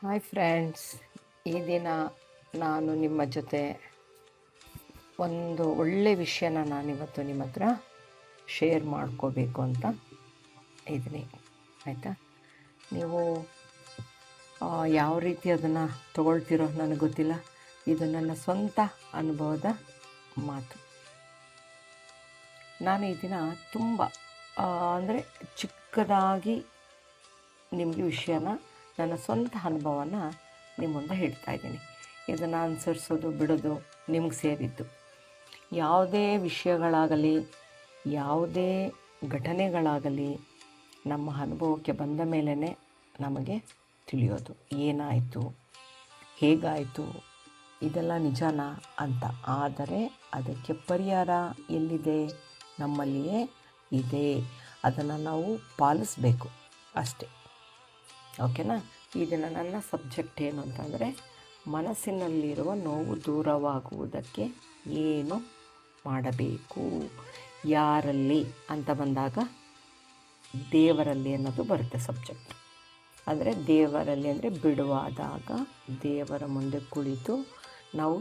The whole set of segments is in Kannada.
ಹಾಯ್ ಫ್ರೆಂಡ್ಸ್, ಈ ದಿನ ನಾನು ನಿಮ್ಮ ಜೊತೆ ಒಂದು ಒಳ್ಳೆ ವಿಷಯನ ನಾನಿವತ್ತು ನಿಮ್ಮ ಹತ್ರ ಶೇರ್ ಮಾಡ್ಕೋಬೇಕು ಅಂತ ಇದ್ದೀನಿ. ಆಯಿತಾ? ನೀವು ಯಾವ ರೀತಿ ಅದನ್ನು ತಗೊಳ್ತಿರೋ ನನಗೆ ಗೊತ್ತಿಲ್ಲ. ಇದು ನನ್ನ ಸ್ವಂತ ಅನುಭವದ ಮಾತು. ನಾನು ಈ ದಿನ ತುಂಬ ಅಂದರೆ ಚಿಕ್ಕದಾಗಿ ನಿಮಗೆ ವಿಷಯನ, ನನ್ನ ಸ್ವಂತ ಅನುಭವನ ನಿಮ್ಮ ಮುಂದೆ ಹೇಳ್ತಾ ಇದ್ದೀನಿ. ಇದನ್ನು ಅನುಸರಿಸೋದು ಬಿಡೋದು ನಿಮ್ಗೆ ಸೇರಿದ್ದು. ಯಾವುದೇ ವಿಷಯಗಳಾಗಲಿ, ಯಾವುದೇ ಘಟನೆಗಳಾಗಲಿ ನಮ್ಮ ಅನುಭವಕ್ಕೆ ಬಂದ ಮೇಲೇ ನಮಗೆ ತಿಳಿಯೋದು ಏನಾಯಿತು, ಹೇಗಾಯಿತು, ಇದೆಲ್ಲ ನಿಜನಾ ಅಂತ. ಆದರೆ ಅದಕ್ಕೆ ಪರಿಹಾರ ಎಲ್ಲಿದೆ? ನಮ್ಮಲ್ಲಿಯೇ ಇದೆ. ಅದನ್ನು ನಾವು ಪಾಲಿಸಬೇಕು ಅಷ್ಟೇ. ಓಕೆನಾ? ಈ ದಿನ ನನ್ನ ಸಬ್ಜೆಕ್ಟ್ ಏನು ಅಂತಂದರೆ, ಮನಸ್ಸಿನಲ್ಲಿರುವ ನೋವು ದೂರವಾಗುವುದಕ್ಕೆ ಏನು ಮಾಡಬೇಕು, ಯಾರಲ್ಲಿ ಅಂತ ಬಂದಾಗ ದೇವರಲ್ಲಿ ಅನ್ನೋದು ಬರುತ್ತೆ ಸಬ್ಜೆಕ್ಟ್. ಅಂದರೆ ದೇವರಲ್ಲಿ ಅಂದರೆ ಬಿಡುವಾದಾಗ ದೇವರ ಮುಂದೆ ಕುಳಿತು ನಾವು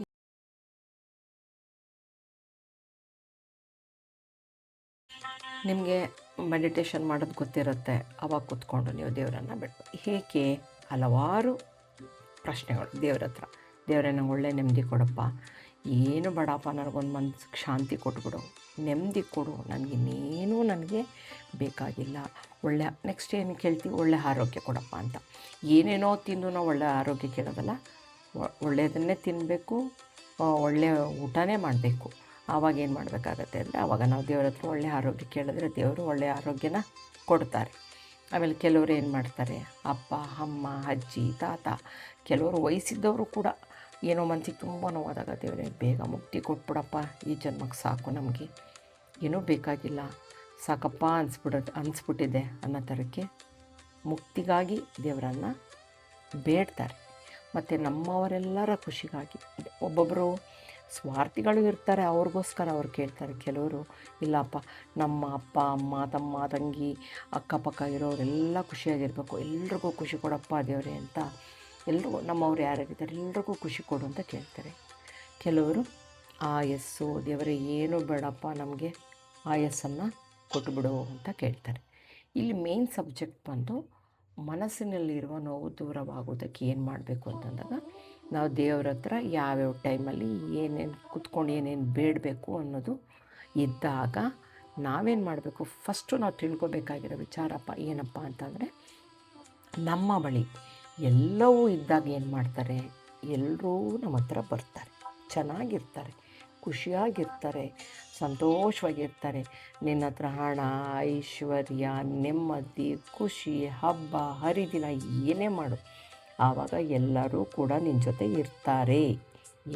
ನಿಮಗೆ ಮೆಡಿಟೇಷನ್ ಮಾಡೋದು ಗೊತ್ತಿರುತ್ತೆ. ಅವಾಗ ಕೂತ್ಕೊಂಡು ನೀವು ದೇವರನ್ನು ಬಿಟ್ಟು ಹೇಗೆ ಹಲವಾರು ಪ್ರಶ್ನೆಗಳು ದೇವ್ರ ಹತ್ರ. ದೇವರೇ, ನಂಗೆ ಒಳ್ಳೆ ನೆಮ್ಮದಿ ಕೊಡಪ್ಪ, ಏನು ಬೇಡಪ್ಪ, ನನಗೊಂದು ಮನ್ಸಿಗೆ ಶಾಂತಿ ಕೊಟ್ಬಿಡು, ನೆಮ್ಮದಿ ಕೊಡು, ನನಗಿನ್ನೇನೂ ನನಗೆ ಬೇಕಾಗಿಲ್ಲ. ಒಳ್ಳೆ ನೆಕ್ಸ್ಟ್ ಏನು ಕೇಳ್ತೀವಿ? ಒಳ್ಳೆ ಆರೋಗ್ಯ ಕೊಡಪ್ಪ ಅಂತ. ಏನೇನೋ ತಿಂದು ನಾವು ಒಳ್ಳೆ ಆರೋಗ್ಯ ಕೇಳೋದಲ್ಲ, ಒಳ್ಳೆಯದನ್ನೇ ತಿನ್ನಬೇಕು, ಒಳ್ಳೆಯ ಊಟನೇ ಮಾಡಬೇಕು. ಆವಾಗ ಏನು ಮಾಡಬೇಕಾಗತ್ತೆ ಅಂದರೆ, ಆವಾಗ ನಾವು ದೇವ್ರ ಹತ್ರ ಒಳ್ಳೆಯ ಆರೋಗ್ಯ ಕೇಳಿದ್ರೆ ದೇವರು ಒಳ್ಳೆಯ ಆರೋಗ್ಯನ ಕೊಡ್ತಾರೆ. ಆಮೇಲೆ ಕೆಲವರು ಏನು ಮಾಡ್ತಾರೆ, ಅಪ್ಪ ಅಮ್ಮ ಅಜ್ಜಿ ತಾತ, ಕೆಲವರು ವಯಸ್ಸಿದ್ದವರು ಕೂಡ ಏನೋ ಮನಸ್ಸಿಗೆ ತುಂಬ ನೋವಾದಾಗ, ದೇವರೇ ಬೇಗ ಮುಕ್ತಿ ಕೊಟ್ಬಿಡಪ್ಪ, ಈ ಜನ್ಮಕ್ಕೆ ಸಾಕು, ನಮಗೆ ಏನೂ ಬೇಕಾಗಿಲ್ಲ, ಸಾಕಪ್ಪ ಅನಿಸ್ಬಿಟ್ಟಿದೆ ಅನ್ನೋ ಥರಕ್ಕೆ ಮುಕ್ತಿಗಾಗಿ ದೇವರನ್ನು ಬೇಡ್ತಾರೆ. ಮತ್ತು ನಮ್ಮವರೆಲ್ಲರ ಖುಷಿಗಾಗಿ. ಒಬ್ಬೊಬ್ಬರು ಸ್ವಾರ್ಥಿಗಳು ಇರ್ತಾರೆ, ಅವ್ರಿಗೋಸ್ಕರ ಅವ್ರು ಕೇಳ್ತಾರೆ. ಕೆಲವರು ಇಲ್ಲಪ್ಪ, ನಮ್ಮ ಅಪ್ಪ ಅಮ್ಮ ತಮ್ಮ ತಂಗಿ ಅಕ್ಕಪಕ್ಕ ಇರೋರೆಲ್ಲ ಖುಷಿಯಾಗಿರಬೇಕು, ಎಲ್ರಿಗೂ ಖುಷಿ ಕೊಡಪ್ಪ ದೇವರೇ ಅಂತ, ಎಲ್ರಿಗೂ ನಮ್ಮವ್ರು ಯಾರ್ಯಾರಿದ್ದಾರೆ ಎಲ್ರಿಗೂ ಖುಷಿ ಕೊಡು ಅಂತ ಕೇಳ್ತಾರೆ. ಕೆಲವರು ಆಯಸ್ಸು, ದೇವರೇ ಏನೂ ಬೇಡಪ್ಪ, ನಮಗೆ ಆಯಸ್ಸನ್ನು ಕೊಟ್ಟುಬಿಡು ಅಂತ ಕೇಳ್ತಾರೆ. ಇಲ್ಲಿ ಮೇನ್ ಸಬ್ಜೆಕ್ಟ್ ಬಂದು ಮನಸ್ಸಿನಲ್ಲಿರುವ ನೋವು ದೂರವಾಗೋದಕ್ಕೆ ಏನು ಮಾಡಬೇಕು ಅಂತಂದಾಗ, ನಾವು ದೇವ್ರ ಹತ್ರ ಯಾವ್ಯಾವ ಟೈಮಲ್ಲಿ ಏನೇನು ಕೂತ್ಕೊಂಡು ಏನೇನು ಬೇಡಬೇಕು ಅನ್ನೋದು ಇದ್ದಾಗ ನಾವೇನು ಮಾಡಬೇಕು, ಫಸ್ಟು ನಾವು ತಿಳ್ಕೊಬೇಕಾಗಿರೋ ವಿಚಾರಪ್ಪ ಏನಪ್ಪ ಅಂತಂದರೆ, ನಮ್ಮ ಬಳಿ ಎಲ್ಲವೂ ಇದ್ದಾಗ ಏನು ಮಾಡ್ತಾರೆ, ಎಲ್ಲರೂ ನಮ್ಮ ಹತ್ರ ಬರ್ತಾರೆ, ಚೆನ್ನಾಗಿರ್ತಾರೆ, ಖುಷಿಯಾಗಿರ್ತಾರೆ, ಸಂತೋಷವಾಗಿರ್ತಾರೆ. ನಿನ್ನ ಹತ್ರ ಹಣ, ಐಶ್ವರ್ಯ, ನೆಮ್ಮದಿ, ಖುಷಿ, ಹಬ್ಬ ಹರಿದಿನ ಏನೇ ಮಾಡು, ಆವಾಗ ಎಲ್ಲರೂ ಕೂಡ ನಿನ್ನ ಜೊತೆ ಇರ್ತಾರೆ.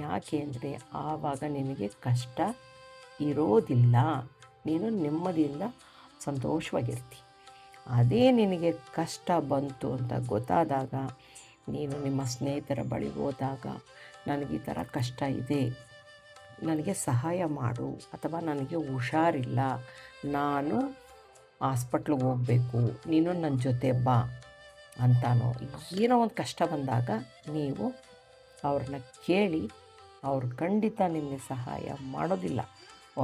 ಯಾಕೆ ಅಂದರೆ ಆವಾಗ ನಿನಗೆ ಕಷ್ಟ ಇರೋದಿಲ್ಲ, ನೀನು ನೆಮ್ಮದಿಯಿಂದ ಸಂತೋಷವಾಗಿರ್ತಿ. ಅದೇ ನಿನಗೆ ಕಷ್ಟ ಬಂತು ಅಂತ ಗೊತ್ತಾದಾಗ ನೀನು ನಿಮ್ಮ ಸ್ನೇಹಿತರ ಬಳಿ ಹೋದಾಗ, ನನಗೆ ಈ ಥರ ಕಷ್ಟ ಇದೆ, ನನಗೆ ಸಹಾಯ ಮಾಡು, ಅಥವಾ ನನಗೆ ಹುಷಾರಿಲ್ಲ, ನಾನು ಹಾಸ್ಪಿಟ್ಲಿಗೆ ಹೋಗಬೇಕು, ನೀನು ನನ್ನ ಜೊತೆ ಬಾ ಅಂತಾನೋ, ಏನೋ ಒಂದು ಕಷ್ಟ ಬಂದಾಗ ನೀವು ಅವ್ರನ್ನ ಕೇಳಿ, ಅವ್ರು ಖಂಡಿತ ನಿಮಗೆ ಸಹಾಯ ಮಾಡೋದಿಲ್ಲ.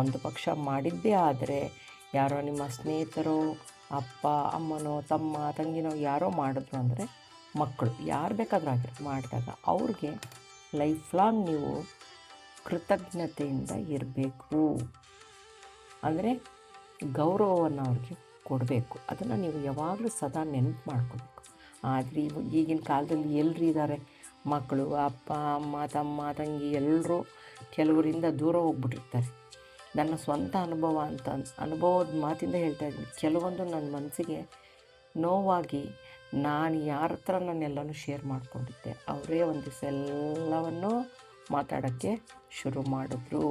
ಒಂದು ಪಕ್ಷ ಮಾಡಿದ್ದೇ ಆದರೆ, ಯಾರೋ ನಿಮ್ಮ ಸ್ನೇಹಿತರೋ ಅಪ್ಪ ಅಮ್ಮನೋ ತಮ್ಮ ತಂಗಿನೋ ಯಾರೋ ಮಾಡಿದ್ರು ಅಂದರೆ, ಮಕ್ಕಳು ಯಾರು ಬೇಕಾದರೂ ಮಾಡಿದಾಗ ಅವ್ರಿಗೆ ಲೈಫ್ ಲಾಂಗ್ ನೀವು ಕೃತಜ್ಞತೆಯಿಂದ ಇರಬೇಕು. ಅಂದರೆ ಗೌರವವನ್ನು ಅವ್ರಿಗೆ ಕೊಡಬೇಕು. ಅದನ್ನು ನೀವು ಯಾವಾಗಲೂ ಸದಾ ನೆನಪು ಮಾಡ್ಕೋಬೇಕು. ಆದರೆ ಈಗಿನ ಕಾಲದಲ್ಲಿ ಎಲ್ಲರೂ ಇದ್ದಾರೆ, ಮಕ್ಕಳು ಅಪ್ಪ ಅಮ್ಮ ತಮ್ಮ ತಂಗಿ ಎಲ್ಲರೂ ಕೆಲವರಿಂದ ದೂರ ಹೋಗ್ಬಿಟ್ಟಿರ್ತಾರೆ. ನನ್ನ ಸ್ವಂತ ಅನುಭವದ ಮಾತಿಂದ ಹೇಳ್ತಾ ಇದ್ದೀನಿ. ಕೆಲವೊಂದು ನನ್ನ ಮನಸ್ಸಿಗೆ ನೋವಾಗಿ ನಾನು ಯಾರ ಹತ್ರ ನಾನೆಲ್ಲನೂ ಶೇರ್ ಮಾಡ್ಕೊಂಡಿದ್ದೆ, ಅವರೇ ಒಂದು ದಿವಸ ಎಲ್ಲವನ್ನೂ ಮಾತಾಡೋಕ್ಕೆ ಶುರು ಮಾಡಿದ್ರು.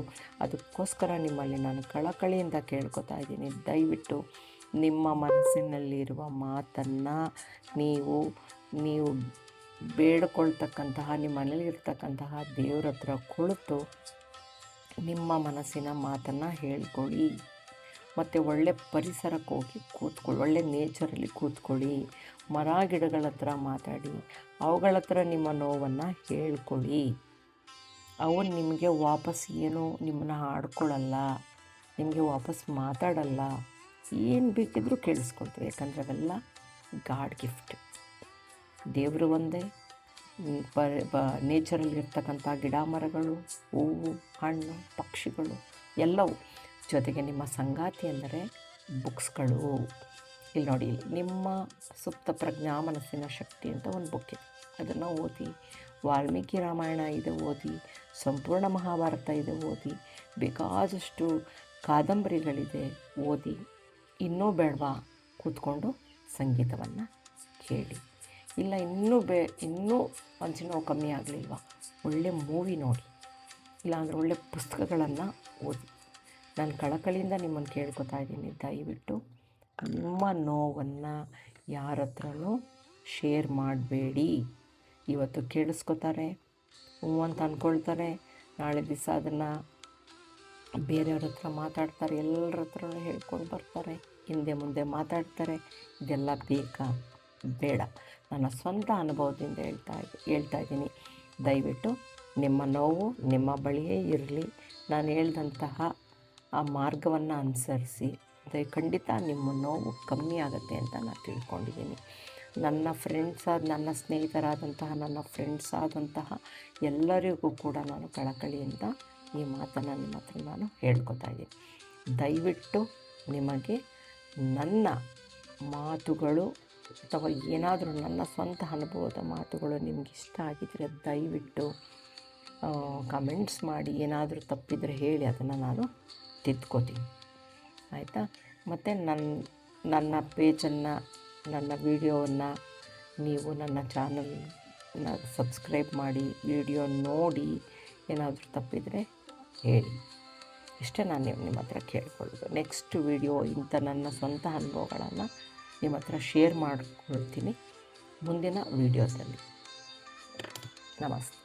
ಅದಕ್ಕೋಸ್ಕರ ನಿಮ್ಮಲ್ಲಿ ನಾನು ಕಳಕಳಿಯಿಂದ ಕೇಳ್ಕೊತಾ ಇದ್ದೀನಿ, ದಯವಿಟ್ಟು ನಿಮ್ಮ ಮನಸ್ಸಿನಲ್ಲಿರುವ ಮಾತನ್ನು ನೀವು ಬೇಡಿಕೊಳ್ತಕ್ಕಂತಹ, ನಿಮ್ಮ ಮನೇಲಿರ್ತಕ್ಕಂತಹ ದೇವ್ರ ಹತ್ರ ಕುಳಿತು ನಿಮ್ಮ ಮನಸ್ಸಿನ ಮಾತನ್ನು ಹೇಳ್ಕೊಳ್ಳಿ. ಮತ್ತು ಒಳ್ಳೆ ಪರಿಸರಕ್ಕೆ ಹೋಗಿ ಕೂತ್ಕೊಳ್ಳಿ, ಒಳ್ಳೆ ನೇಚರಲ್ಲಿ ಕೂತ್ಕೊಳ್ಳಿ, ಮರ ಗಿಡಗಳ ಹತ್ರ ಮಾತಾಡಿ, ಅವುಗಳ ಹತ್ರ ನಿಮ್ಮ ನೋವನ್ನು ಹೇಳ್ಕೊಳ್ಳಿ. ಅವು ನಿಮಗೆ ವಾಪಸ್ ಏನು ನಿಮ್ಮನ್ನ ಆಡ್ಕೊಳ್ಳಲ್ಲ, ನಿಮಗೆ ವಾಪಸ್ ಮಾತಾಡಲ್ಲ, ಏನು ಬೇಕಿದ್ರೂ ಕೇಳಿಸ್ಕೊಳ್ತವೆ. ಯಾಕಂದರೆ ಅವೆಲ್ಲ ಗಾಡ್ ಗಿಫ್ಟ್. ದೇವರು ಒಂದೇ, ನೇಚರಲ್ಲಿರ್ತಕ್ಕಂಥ ಗಿಡ ಮರಗಳು, ಹೂವು, ಹಣ್ಣು, ಪಕ್ಷಿಗಳು ಎಲ್ಲವೂ. ಜೊತೆಗೆ ನಿಮ್ಮ ಸಂಗಾತಿ ಅಂದರೆ ಬುಕ್ಸ್ಗಳು. ಇಲ್ಲಿ ನೋಡಿ, ನಿಮ್ಮ ಸುಪ್ತ ಪ್ರಜ್ಞಾ ಮನಸ್ಸಿನ ಶಕ್ತಿ ಅಂತ ಒಂದು ಬುಕ್ ಇದೆ, ಅದನ್ನು ಓದಿ. ವಾಲ್ಮೀಕಿ ರಾಮಾಯಣ ಇದೆ ಓದಿ, ಸಂಪೂರ್ಣ ಮಹಾಭಾರತ ಇದೆ ಓದಿ, ಬೇಕಾದಷ್ಟು ಕಾದಂಬರಿಗಳಿದೆ ಓದಿ. ಇನ್ನೂ ಬೇಡವಾ, ಕೂತ್ಕೊಂಡು ಸಂಗೀತವನ್ನು ಕೇಳಿ. ಇಲ್ಲ ಇನ್ನೂ ಮನಸ್ಸಿನ ನೋವು ಕಮ್ಮಿ ಆಗಲಿಲ್ವಾ, ಒಳ್ಳೆ ಮೂವಿ ನೋಡಿ, ಇಲ್ಲಾಂದರೆ ಒಳ್ಳೆ ಪುಸ್ತಕಗಳನ್ನು ಓದಿ. ನಾನು ಕಳಕಳಿಯಿಂದ ನಿಮ್ಮನ್ನು ಕೇಳ್ಕೊತಾ ಇದ್ದೀನಿ, ದಯವಿಟ್ಟು ನಿಮ್ಮ ನೋವನ್ನು ಯಾರ ಹತ್ರನೂ ಶೇರ್ ಮಾಡಬೇಡಿ. ಇವತ್ತು ಕೇಳಿಸ್ಕೊತಾರೆ, ಹ್ಞೂ ಅಂತ ಅಂದ್ಕೊಳ್ತಾರೆ, ನಾಳೆ ದಿವಸ ಅದನ್ನು ಬೇರೆಯವ್ರ ಹತ್ರ ಮಾತಾಡ್ತಾರೆ, ಎಲ್ಲರ ಹತ್ರನೂ ಹೇಳ್ಕೊಂಡು ಬರ್ತಾರೆ, ಹಿಂದೆ ಮುಂದೆ ಮಾತಾಡ್ತಾರೆ. ಇದೆಲ್ಲ ಬೇಕಾ? ಬೇಡ. ನನ್ನ ಸ್ವಂತ ಅನುಭವದಿಂದ ಹೇಳ್ತಾ ಇದ್ದೀನಿ. ದಯವಿಟ್ಟು ನಿಮ್ಮ ನೋವು ನಿಮ್ಮ ಬಳಿಯೇ ಇರಲಿ. ನಾನು ಹೇಳಿದಂತಹ ಆ ಮಾರ್ಗವನ್ನು ಅನುಸರಿಸಿ, ಖಂಡಿತ ನಿಮ್ಮ ನೋವು ಕಮ್ಮಿ ಆಗುತ್ತೆ ಅಂತ ನಾನು ತಿಳ್ಕೊಂಡಿದ್ದೀನಿ. ನನ್ನ ಸ್ನೇಹಿತರಾದಂತಹ, ನನ್ನ ಫ್ರೆಂಡ್ಸ್ ಆದಂತಹ ಎಲ್ಲರಿಗೂ ಕೂಡ ನಾನು ಕಳಕಳಿಯಿಂದ ಈ ಮಾತನ್ನು ನಿಮ್ಮ ಹತ್ರ ನಾನು ಹೇಳ್ಕೊತಾ ಇದ್ದೀನಿ. ದಯವಿಟ್ಟು ನಿಮಗೆ ನನ್ನ ಮಾತುಗಳು ಅಥವಾ ಏನಾದರೂ ನನ್ನ ಸ್ವಂತ ಅನುಭವದ ಮಾತುಗಳು ನಿಮ್ಗೆ ಇಷ್ಟ ಆಗಿದ್ದರೆ ದಯವಿಟ್ಟು ಕಮೆಂಟ್ಸ್ ಮಾಡಿ. ಏನಾದರೂ ತಪ್ಪಿದರೆ ಹೇಳಿ, ಅದನ್ನು ನಾನು ತಿದ್ಕೋತೀನಿ, ಆಯಿತಾ? ಮತ್ತು ನನ್ನ ಪೇಜನ್ನು, ನನ್ನ ವಿಡಿಯೋವನ್ನು ನೀವು ನನ್ನ ಚಾನಲ್ನ ಸಬ್ಸ್ಕ್ರೈಬ್ ಮಾಡಿ, ವಿಡಿಯೋ ನೋಡಿ. ಏನಾದರೂ ತಪ್ಪಿದರೆ ಹೇಳಿ. ಇಷ್ಟೇ ನಾನು ನಿಮ್ಮ ಹತ್ರ ಕೇಳ್ಕೊಳ್ಳೋದು. ನೆಕ್ಸ್ಟ್ ವಿಡಿಯೋ ಇಂಥ ನನ್ನ ಸ್ವಂತ ಅನುಭವಗಳನ್ನು ನಿಮ್ಮ ಹತ್ರ ಶೇರ್ ಮಾಡ್ಕೊಳ್ತೀನಿ ಮುಂದಿನ ವಿಡಿಯೋದಲ್ಲಿ. ನಮಸ್ತೆ.